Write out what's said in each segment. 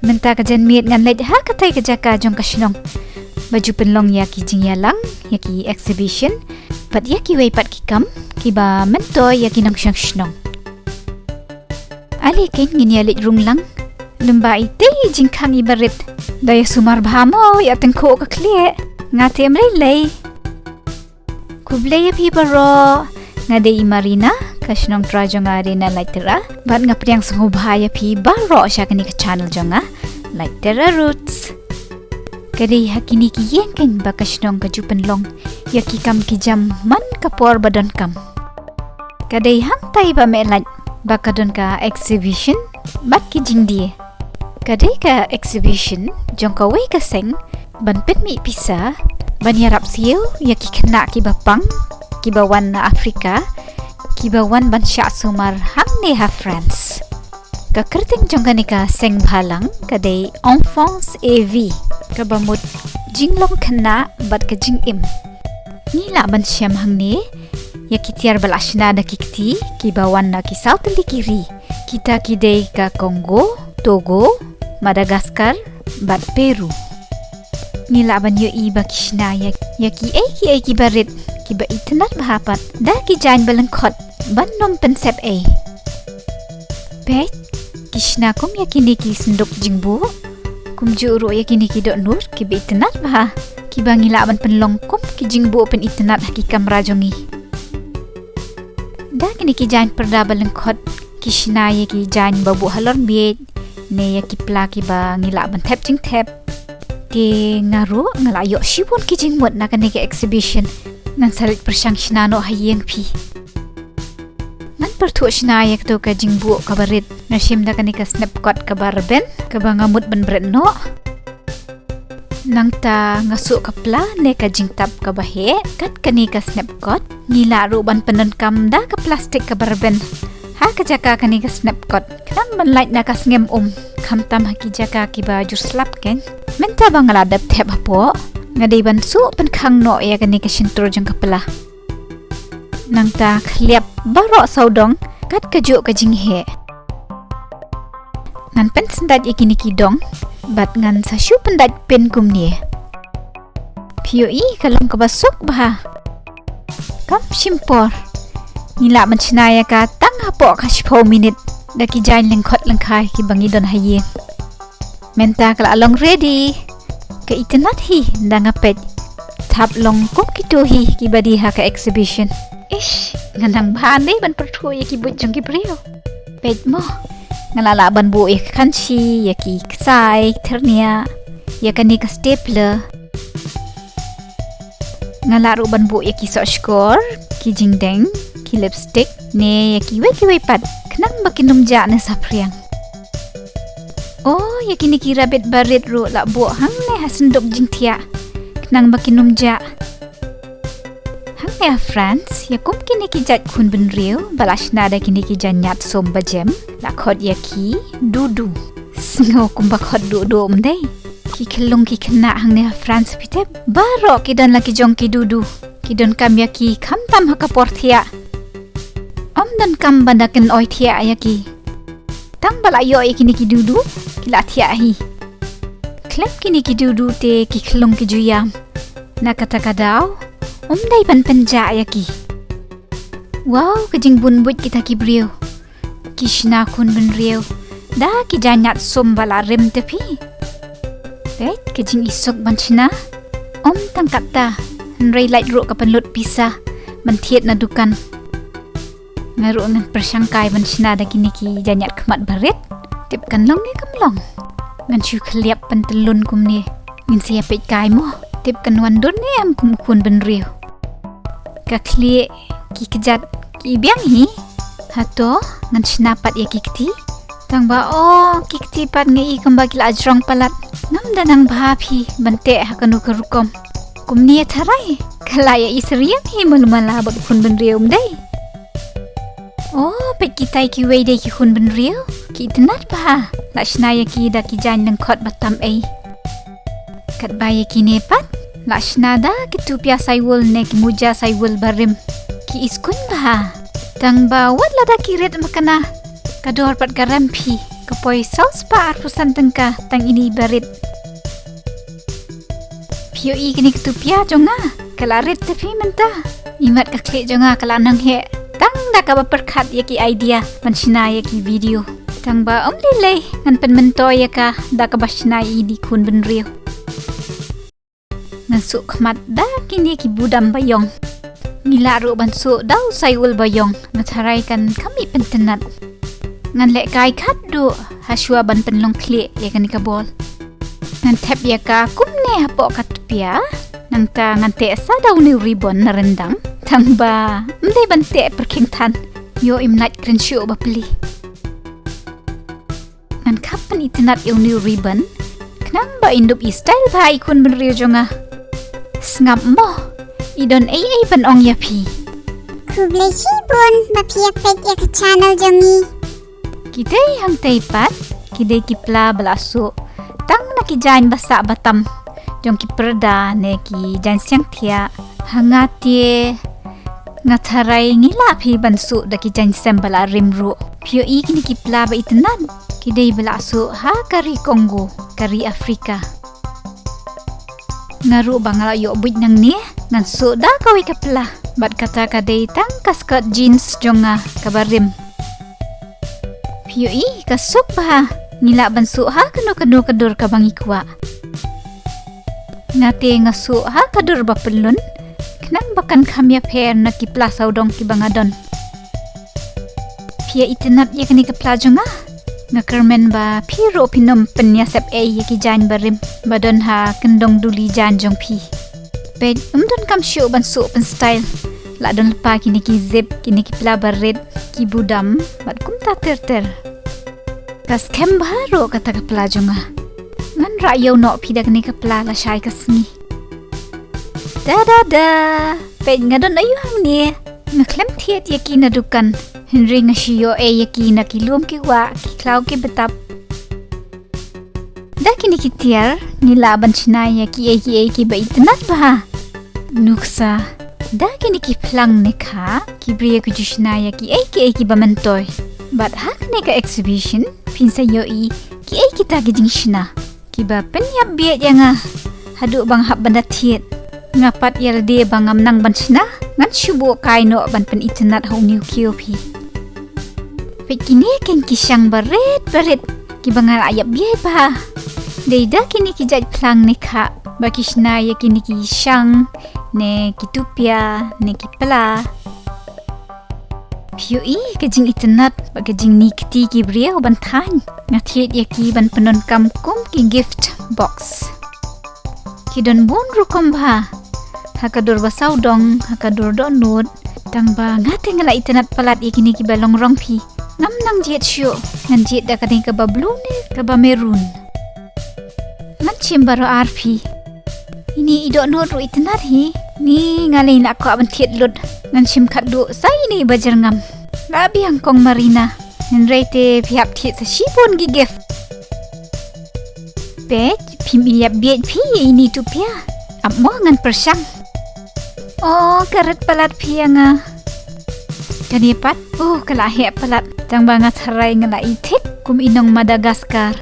Menta kajan miet ngan lej ha katai kajaka jong kasnong. Baju penlong yaki jing yalang, yaki exhibition, pat yaki wei pat kikam, kiba mento yaki nang syang shnong. Ali kain ngin yalit runglang, lumba ite jing kang ibarit, daya sumar bahamo ya tengko ka klie, ngate amlay. Kublay pi baro, ngade imarina, kasnong trajong arena lightera, bat ngapriang sungubhaya pi baro siya kani ka channel jonga, lightera roots. Kadai hakini ki yen kan bakasnong kaju penlong, yaki kam ki jam man kapor badon kam. Kadai hang tai ba melat bakadon ka exhibition, bat ki jing die. Kadai ka exhibition, jong ka wei ka seng, ban pet mi pisa, ban yarap siu, yaki kena ki bapang, ki bawan na Afrika, ki bawan ban syak sumar hang ne ha France. Ka kerting jong kanika seng bhalang, kadai enfance et vie. Kabamut jinglong kena bat ka jing im. Nila ban syam hang ni, ya kitiar balashna da kikti, ki bawan na ki South Likiri. Kita kidei ka Congo, Togo, Madagascar, bat Peru. Nila ban yo iba kishna ya ki barit, ki ba itnat bahapat, da ki jain balengkot, ban nom pensep Pet, kishna kum ya kini ki senduk jingbu, kum juru ya kini ki dok nur ki be itnat bah ki bangila ban penlong kum ki jingbu pen itnat ki kamera jongi da kini ki jain perda balengkot kishna ya ki jain babu halor biet ne ya ki pla ki bangila ban tap jing tap ti ngaru ngalayo shibun ki jingmut na kani ki exhibition nan salit persyang shnano hayeng pi nan pertu shnaya to ka jingbu ka barit nasim da kani ka snapcot ka barben ka bangamut ban bretno nang ta ngasuk kapla ne ka jingtap ka bahe kat kani ka snapcot nila ru ban penon kam da ka plastik ka barben ha ka jaka kani ka snapcot kan ban light na ka ngem kam tam haki jaka ki ba jur slap ken menta bangala dap tep apo ngadai ban su pen khang no ya kani ka shintur jang kapla nang ta khliap baro saudong kat kaju ka jinghe ngan pen sendat yakini kidong bat ngan sasyu pendat pen kumnie POE kalong kabasok bah kam simpor nila menchnaya ka tang hapo ka 10 minit daki jain lengkot lengkai ki bangi don haye menta kala along ready ka itnat hi ndangapet tap long kum kituhi ki badi ha ka exhibition ish nganang bhane ban perthu ya ki bujong ki brio pet mo ngalala ban bu ya kanchi ya ki ksai ternia ya kani ka stapler ngalaru ban bu ya ki sok skor ki jingdeng ki lipstick ne ya ki wei pat kenang bakinum ja na sapriang oh ya kini ki rabbit barit ru la bu hang ne hasenduk jingtia kenang bakinum ja ya France ya kum kini ki jat kun ben riu balashna da kini ki janyat som bajem la khot ya ki dudu sngo kum ba khot dudu mdei ki khilung ki khna hang ne France pite baro ki dan la ki jong ki dudu ki don kam ya ki kham tam ha ka porthia om dan kam bandaken oi thia ya ki tang bala yo ya kini ki dudu ki la thia hi klep kini ki dudu te ki khilung ki juyam na kata kadau dai pan penja ya ki wow kejing bun but kita ki brio kishna kun ben rio da ki janyat som bala rem tepi bet kejing isok banchna tangkat ta nrei light ro ka penlut pisa mentiet na dukan ngaru ngan persangkai banchna da kini ki janyat kemat baret tip kan long ni kamlong ngan chu khliap pentelun kum ni ngin sia pet kai mo tip kan wandun ni am kum kun ben rio ka kli ki kejat ki biang hi hato ngan snapat ya kikti tang ba kikti pat ngi kamba kila ajrong palat nam danang bhapi bante hakanu karukom kumni tharai kala ya isriam hi mulmala bak kun ben rium dai pet kitai ki wei dai ki kun ben riu ki tenat ba lashna ya ki da ki jan nang khot batam kat ba ya ki nepat Lashnada kitu pia saywul ne ki muja saywul barim ki iskun bah tang ba wat lada kiret makana kador pat garampi Kapoi saus pa arpusan tengka tang ini barit. POE kini ketupia jonga. Kalarit tapi mentah. Imat kaklik jonga kalanang he. Tang dah kaba perkat yaki idea pansina yaki video. Tang ba lilay ngan penmentoy yaka dah kaba sinai di kun benriu. Ngan suk khamat dah kini yaki budam bayong. Ngila ru bansuk daw sayul bayong. Nataray kan kami pentenat. Ngan lek kai kaddu hasua ban penlong klik yakan ikabol. Ngan tap yaka kumne hapok katupia. Nang ta ngan te sa daw ni ribbon na rendang. Tang ba mday bante perkingtan. Yo imnat krensyo ba pili. Ngan kapan itinat yung ni ribbon. Knang ba indup i-style ba ikun benriyo jonga. Sngap mo. Idon ay ban ong yapi. Kublay sibon bapiak pet ya ke channel jongi. Kiday hang taypat. Kiday kipla balaso. Tang nakijain basa batam. Jong kiperda ne ki jan siang tia. Hangati ngataray ngila pi bansu da ki jan sembala rimru. POE kini kipla ba itenan. Kiday balaso ha kari Kongo, kari Afrika. Ngaru bangala yo buit nang ni ngan su da kawi kapla. Bat kata kaday tang kaskat jeans jonga kabarim. POE kasuk ba ngila bansu ha kanu kadur kabangi kuwa. Ngate ngasu ha kadur ba pelun. Kenang bakan kami per na kipla saudong kibangadon. Pia itenat ya kani kapla jonga. Ngakermen ba piro pinom penyasep yaki jan barim. Badon ha kendong duli jan jong pi. Bed kam syuk bansu pen style. Ladon lepa kini ki zip kini kipla barit ki budam bat kum ta ter. Kas kem baru kata kapla jonga. Ngan rayo no pida kini kapla la syai kasngi. Da. Ped ngadon ayu hang ni. Ngaklem tiet yaki na dukan. Henry ngashiyo yaki na kilum ki wa ki klau ki betap. Da kini kitiar nilaban sinay yaki ba itenat ba. Nuksa. Da kini ki plang nekha ki briya ku jushnay yaki ba mentoy. But hak neka exhibition pinsa yoi ki ta gijing shina. Kiba penyap biet yanga. Hadu bang hap banda tiet. Ngapat yalde bangam nang bansina. Ngan syubu kai no ban pen itenat hau niu kiopi. Pet kini ken kisang baret. Ki bangal ayap biet ba. Deida kini ki jaj plang nekha. Bakishna ya kini ki syang. Ne kitupia. Ne kipala. POE kejing itenat. Bak kejing ni keti ki bria ban tan. Ngatiet ya ki ban penon kamkum ki gift box. Kidon bun rukom ba. Hakadur basaudong, hakadur donut. Tang ba ngate ngala itenat palat ikini ki balong rongpi. Ngam nang jet syo. Ngan jet da kading ka ba blue ne, ka ba maroon. Ngan cimbaro arpi. Ini idok nur ru itenat hi. Ni ngalay na ako aban tiet lud. Ngan sim kaddu sa ini bajar ngam. Labi hangkong marina. Ngan rete pihap tiet sa shipon gi gift. Bet, pim iyap biet pi ini tu pia. Amo ngan persyang. Oh, karet palat pia nga. Kanipat, kalahi palat. Tang bangat haray nga laitit kum inong Madagaskar.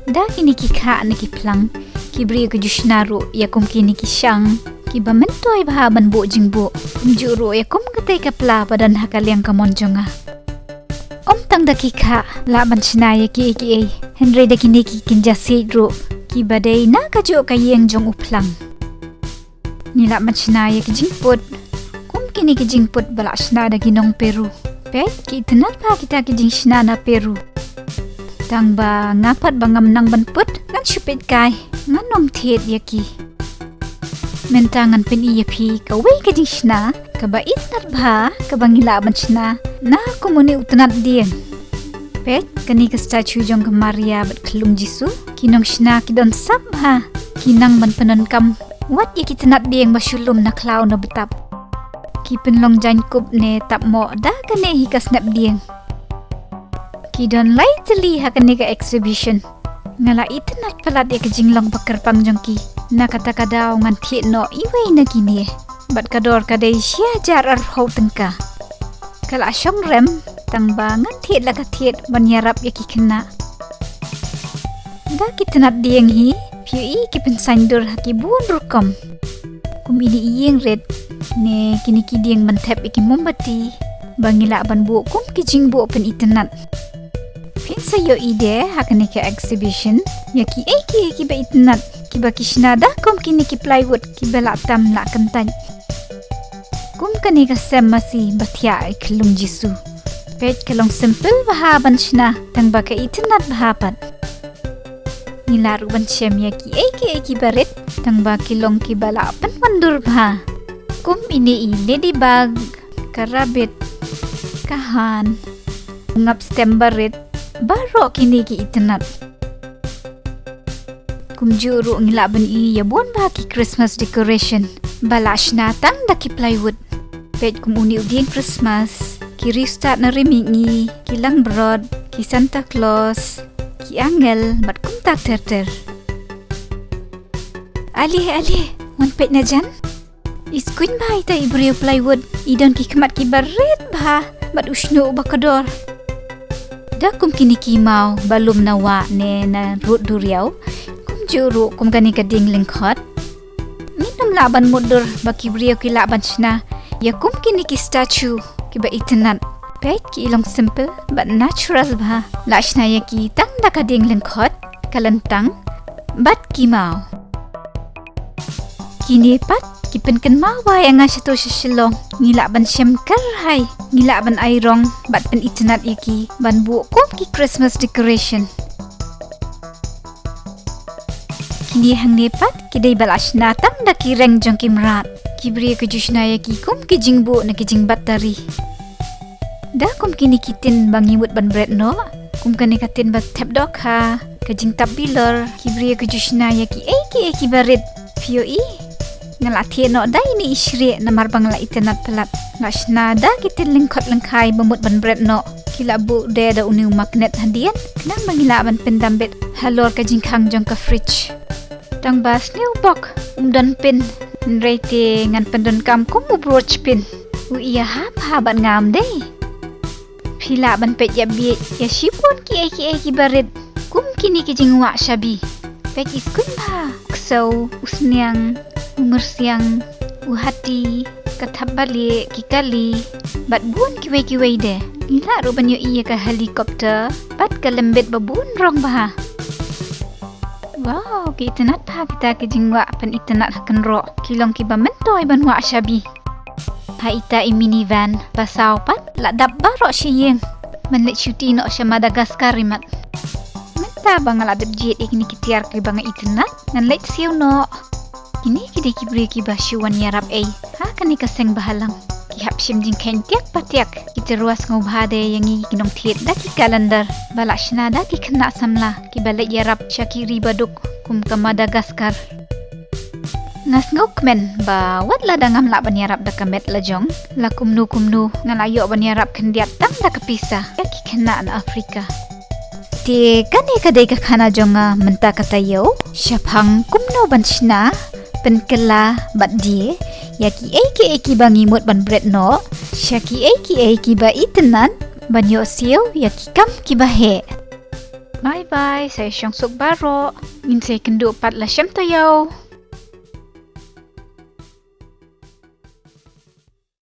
Da kini kika na kiplang. Kibri ko jusnaru ya kum kini kisyang. Kiba mentoy bahaban bu jingbu. Kumjuru ya kum katay kapla badan hakaliang kamonjonga. Tang da kika laban sinaya ki. Henry da kini kikinja sidru. Kiba day na kajo kayeng jong uplang. Nila man sinaya kijingput. Kum kini kijingput balas na da ginong Peru. Pet kiitenat pa kita kijing sinana Peru. Tang ba ngapat bangam nang banput ngan syupit kay ngan nom tiet yaki. Mentangan pin iyapi kaway kijing sina kaba itnat ba kabang hilaban sina na kumuni utanat diyan. Pet kani ka statue jong ka Maria bat kelung Jisu kinong sina kidon sab ha kinang ban penon kam wat ya kitanat diang basulum na klaw na betap. Ki penlong jan kup ne tap mo da kane hi ka snap diang. Kidon lay tali ha kani ka exhibition. Ngala itanat palat ya kajinglong bakar pangjong ki. Na kata-kadaw ngan tiet no iway na gini. Bat kador kaday siya jar arhaw tengka. Kala asyong rem, tang bangan thiet la ka thiet ban yarap ya ki kena da kita nat dieng hi piu i ki pensandur haki bun rukam kum ini iyeng red ne kini ki dieng ban thep iki mombati bangila ban bu kum ki jing bu pen itenat pin sayo ide hakane ke exhibition ya ki ki ba itenat ki ba kishnada kum kini ki plywood ki bela tam la kantan kum kani ka sem masi bathya iklung jisu pet kalong simple bahaban shna tang ba ka itenat bahaban nilaru ban chem ya ki baret tang ba kilong ki bala pan mandur bha kum ini i ladybug karabit kahan ngap stem baret baro kini ki itenat kum juru ngila ban i ya bon ba ki Christmas decoration balash na tang da ki plywood pet kum uni udien Christmas ki restart na rimingi ki lang broad ki Santa Claus ki angel mat kum tak ter ali wan pet na jan iskuin ba ita ibriyo plywood idon ki kemat ki baret ba mat usno bakador da kum kini ki mau balum na wa ne na rut duriau kum juru kum kani ka ding lingkhot minum laban mudur baki briyo ki laban shna ya kum kini ki statue ki ba itenat pet ki ilong simple but natural ba lashna ya ki tang da ka ding lingkhot kalentang bat ki mau kini pat ki penken mau ba yang ngasato shilong ngila ban shem kar hai ngila ban airong bat pen itenat iki ban bu kum ki Christmas decoration kini hang ne pat ki dei balash na tam da ki reng jong ki mrat ki bri ke jushna ya ki kum ki jingbu na ki jing batari da kum kini kitin bang imut ban bread no kum kani katin bat tap dok ha ke jing tap bilor ki bri ke jushna ya ki barit pio i ngalati no da ini isri na marbang la itenat pelat ngashna da kitin lingkot lengkai bamut ban bread no kila bu de da uni magnet handian kenang mangila ban pendambet halor ke jingkang jong ka fridge tang bas new bok dan pin nreite ngan pendon kam kum brooch pin u iya ha ban ngam dei pila ban pet ya bi ya shipon ki barit kum kini ki jingwa shabi pek iskun ba so usniang umursiang uhati katabali kikali bat bun kiwei de ila ruban yo iya ka helikopter bat ka lembet babun rong ba wow ki itenat ha kita ki jingwa pan itenat hakan ro kilong ki ba mentoy ban wa shabi ha ita i minivan pasau pat la dab baro shiyeng man let cuti no sha Madagascar rimat menta bang la dab jet ikni kitiar ki bang itenat nan let siu no kini kide ki bre ki bashuan yarap ha kani ka seng bahalang ki hap shim jing ken tiak patiak kita ruas ngau bhade yangi kinong thiet da ki calendar balashna da ki khna samla ki balek yarap shakiri baduk kum ka Madagascar ngas ngok men ba wat la dangam la banyarap da kamet la jong la kumnu ngalayo banyarap kendiat tang da kapisa ya ki kena na Afrika ti kane kadai ka khana jonga menta katayo shaphang kumno banchna penkela bat die ya ki bangi mut ban bread no shaki ki ba itenan banyo siu ya ki kam ki ba he bye bye saya syong sok baro min saya kendu pat la syam tayo